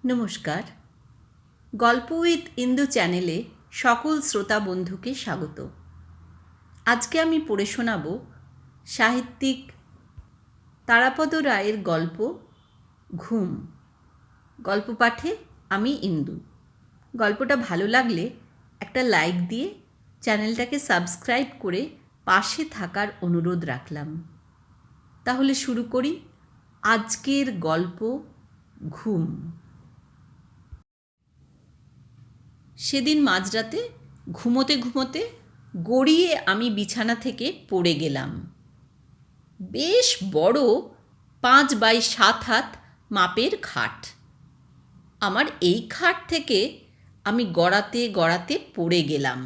নমস্কার। গল্প উইথ ইন্দু চ্যানেলে সকল শ্রোতা বন্ধুকে স্বাগত। আজকে আমি পড়ে শোনাব সাহিত্যিক তারাপদ রায়ের গল্প ঘুম। গল্প পাঠে আমি ইন্দু। গল্পটা ভালো লাগলে একটা লাইক দিয়ে চ্যানেলটাকে সাবস্ক্রাইব করে পাশে থাকার অনুরোধ রাখলাম। তাহলে শুরু করি আজকের গল্প ঘুম। সেদিন মাঝরাতে ঘুমোতে ঘুমোতে গড়িয়ে আমি বিছানা থেকে পড়ে গেলাম। বেশ বড় 5x7 হাত মাপের খাট। আমার এই খাট থেকে আমি গড়াতে গড়াতে পড়ে গেলাম।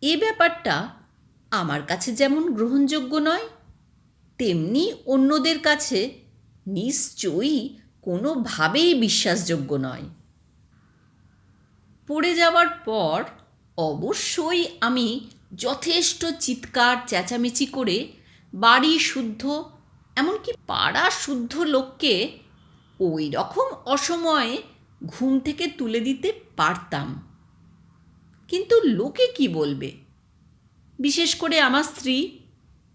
এ ব্যাপারটা আমার কাছে যেমন গ্রহণযোগ্য নয়, তেমনি অন্যদের কাছে নিশ্চয়ই কোনোভাবেই বিশ্বাসযোগ্য নয়। পড়ে যাওয়ার পর অবশ্যই আমি যথেষ্ট চিৎকার চেঁচামেচি করে বাড়ি শুদ্ধ এমনকি পাড়া শুদ্ধ লোককে ওই রকম অসময়ে ঘুম থেকে তুলে দিতে পারতাম। কিন্তু লোকে কি বলবে, বিশেষ করে আমার স্ত্রী,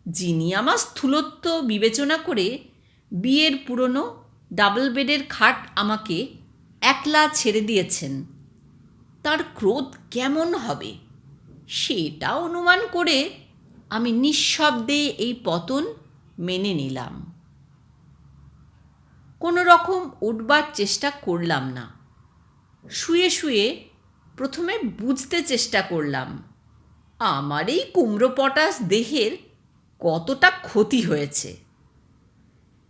যিনি আমার স্থূলত্ব বিবেচনা করে বিয়ের পুরনো ডাবল বেডের খাট আমাকে একলা ছেড়ে দিয়েছেন। তার ক্রোধ কেমন হবে সেটা অনুমান করে আমি নিঃশব্দে এই পতন মেনে নিলাম। কোনো রকম উঠবার চেষ্টা করলাম না। শুয়ে শুয়ে প্রথমে বুঝতে চেষ্টা করলাম আমার এই কুমড়ো পটাশ দেহের কতটা ক্ষতি হয়েছে।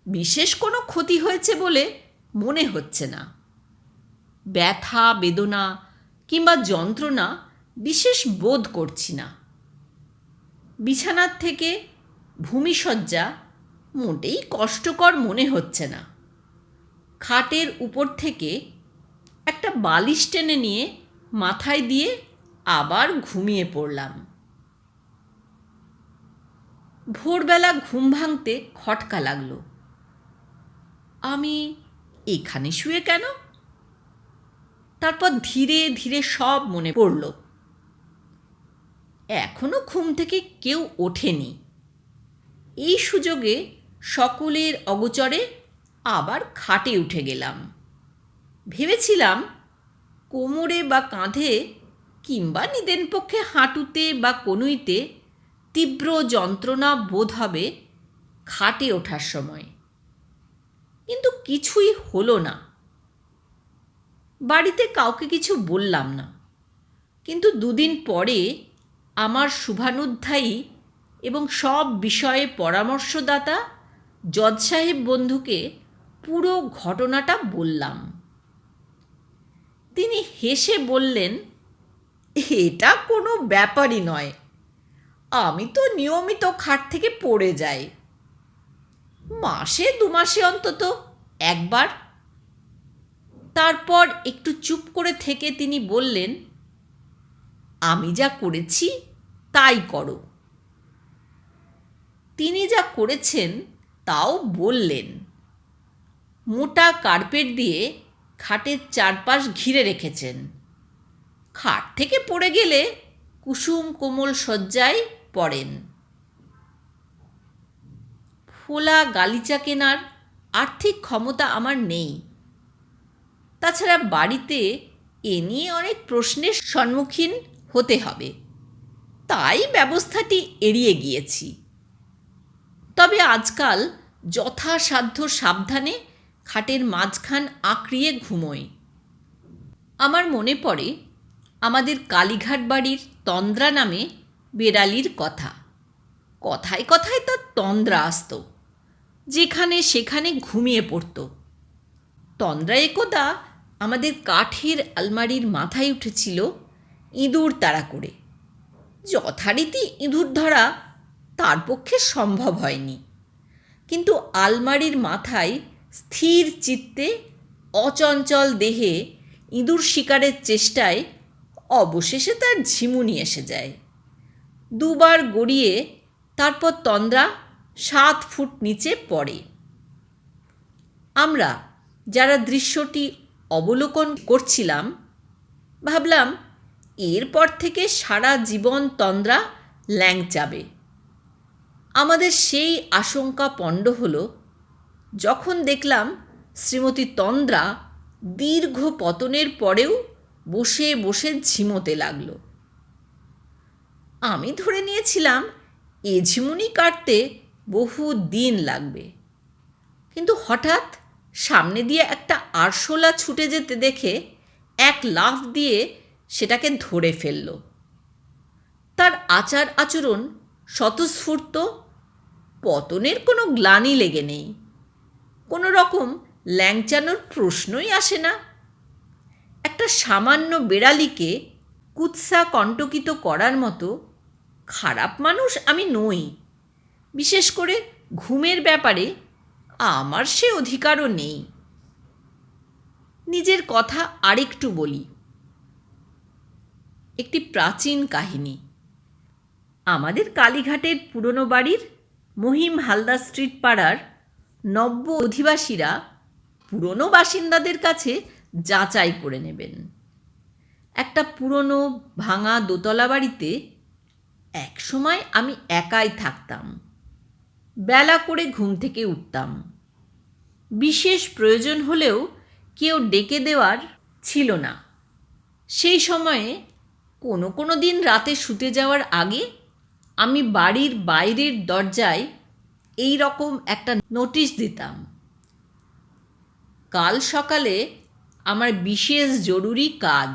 বিশেষ কোনো ক্ষতি হয়েছে বলে মনে হচ্ছে না। ব্যথা বেদনা কিংবা যন্ত্রণা বিশেষ বোধ করছি না। বিছানার থেকে ভূমিশয্যা মোটেই কষ্টকর মনে হচ্ছে না। খাটের উপর থেকে একটা বালিশ টেনে নিয়ে মাথায় দিয়ে আবার ঘুমিয়ে পড়লাম। ভোরবেলা ঘুম ভাঙতে খটকা লাগলো। আমি এখানে শুয়ে কেন? তারপর ধীরে ধীরে সব মনে পড়ল। এখনো ঘুম থেকে কেউ ওঠেনি। এই সুযোগে সকলের অগোচরে আবার খাটে উঠে গেলাম। ভেবেছিলাম কোমরে বা কাঁধে কিংবা নিদেনপক্ষে হাঁটুতে বা কনুইতে তীব্র যন্ত্রণা বোধ হবে খাটে ওঠার সময়, কিন্তু কিছুই হলো না। বাড়িতে কাউকে কিছু বললাম না, কিন্তু দুদিন পরে আমার শুভানুধ্যায়ী এবং সব বিষয়ে পরামর্শদাতা জজ সাহেব বন্ধুকে পুরো ঘটনাটা বললাম। তিনি হেসে বললেন, এটা কোনো ব্যাপারই নয়, আমি তো নিয়মিত খাট থেকে পড়ে যাই, মাসে 2 মাসে অন্তত একবার। তারপর একটু চুপ করে থেকে তিনি বললেন, আমি যা করেছি তাই করো। তিনি যা করেছেন তাও বললেন। মোটা কার্পেট দিয়ে খাটের চারপাশ ঘিরে রেখেছেন। খাট থেকে পড়ে গেলে কুসুম কোমল শয্যায় পড়েন। ফোলা গালিচা কেনার আর্থিক ক্ষমতা আমার নেই। তাছাড়া বাড়িতে এ নিয়ে অনেক প্রশ্নের সম্মুখীন হতে হবে, তাই ব্যবস্থাটি এড়িয়ে গিয়েছি। তবে আজকাল যথাসাধ্য সাবধানে খাটের মাঝখান আঁকড়িয়ে ঘুমোই। আমার মনে পড়ে আমাদের কালীঘাট বাড়ির তন্দ্রা নামে বেড়ালির কথা। কথায় কথায় তার তন্দ্রা আসত, যেখানে সেখানে ঘুমিয়ে পড়ত। তন্দ্রা একদা আমাদের কাঠের আলমারির মাথায় উঠেছিল ইঁদুর তাড়া করে। যথারীতি ইঁদুর ধরা তার পক্ষে সম্ভব হয়নি, কিন্তু আলমারির মাথায় স্থির চিত্তে অচঞ্চল দেহে ইঁদুর শিকারের চেষ্টায় অবশেষে তার ঝিমুনি এসে যায়। 2 বার গড়িয়ে তারপর তন্দ্রা 7 ফুট নিচে পড়ে। আমরা যারা দৃশ্যটি অবলোকন করছিলাম, ভাবলাম এরপর থেকে সারা জীবন তন্দ্রা ল্যাংচাবে। আমাদের সেই আশঙ্কা পণ্ড হল যখন দেখলাম শ্রীমতী তন্দ্রা দীর্ঘ পতনের পরেও বসে বসে ঝিমোতে লাগল। আমি ধরে নিয়েছিলাম এ ঝিমুনি কাটতে বহু দিন লাগবে, কিন্তু হঠাৎ সামনে দিয়ে একটা আরশোলা ছুটে যেতে দেখে এক লাফ দিয়ে সেটাকে ধরে ফেলল। তার আচার আচরণ স্বতঃস্ফূর্ত, পতনের কোনো গ্লানি লেগে নেই, কোনো রকম ল্যাংচানোর প্রশ্নই আসে না। একটা সামান্য বেড়ালিকে কুৎসা কণ্টকিত করার মতো খারাপ মানুষ আমি নই। বিশেষ করে ঘুমের ব্যাপারে আমার সে অধিকারও নেই। নিজের কথা আরেকটু বলি। একটি প্রাচীন কাহিনী। আমাদের কালীঘাটের পুরনো বাড়ির মহিম হালদার স্ট্রিট পাড়ার নব্য অধিবাসীরা পুরনো বাসিন্দাদের কাছে যাচাই করে নেবেন। একটা পুরনো ভাঙা দোতলা বাড়িতে এক সময় আমি একাই থাকতাম। বেলা করে ঘুম থেকে উঠতাম। বিশেষ প্রয়োজন হলেও কেউ ডেকে দেওয়ার ছিল না। সেই সময়ে কোনো কোনো দিন রাতে শুতে যাওয়ার আগে আমি বাড়ির বাইরের দরজায় এই রকম একটা নোটিশ দিতাম, কাল সকালে আমার বিশেষ জরুরি কাজ।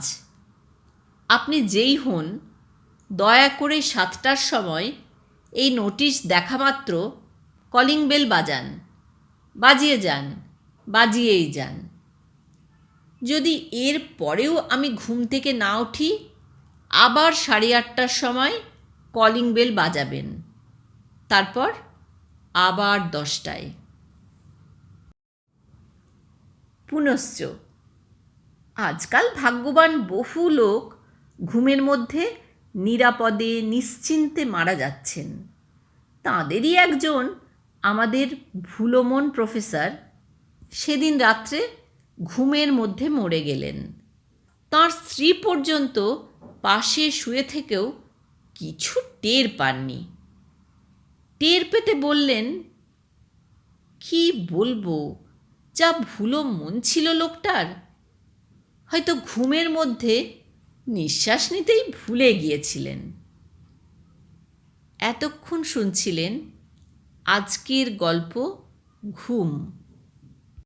আপনি যেই হন দয়া করে 7টার সময় এই নোটিশ দেখা মাত্র কলিং বেল বাজান, বাজিয়ে যান, বাজিয়েই যান। যদি এর পরেও আমি ঘুম থেকে না উঠি, আবার 8:30টার সময় কলিং বেল বাজাবেন, তারপর আবার 10টায়। পুনশ্চ আজকাল ভাগ্যবান বহু লোক ঘুমের মধ্যে নিরাপদে নিশ্চিন্তে মারা যাচ্ছেন। তাঁদেরই একজন আমাদের ভুলোমন প্রফেসর সেদিন রাত্রে ঘুমের মধ্যে মরে গেলেন। তাঁর স্ত্রী পর্যন্ত পাশে শুয়ে থেকেও কিছু টের পাননি। টের পেতে বললেন, কি বলবো, যা ভুলো মন ছিল লোকটার, হয়তো ঘুমের মধ্যে নিঃশ্বাস নিতেই ভুলে গিয়েছিলেন। এতক্ষণ শুনছিলেন আজকের গল্প ঘুম।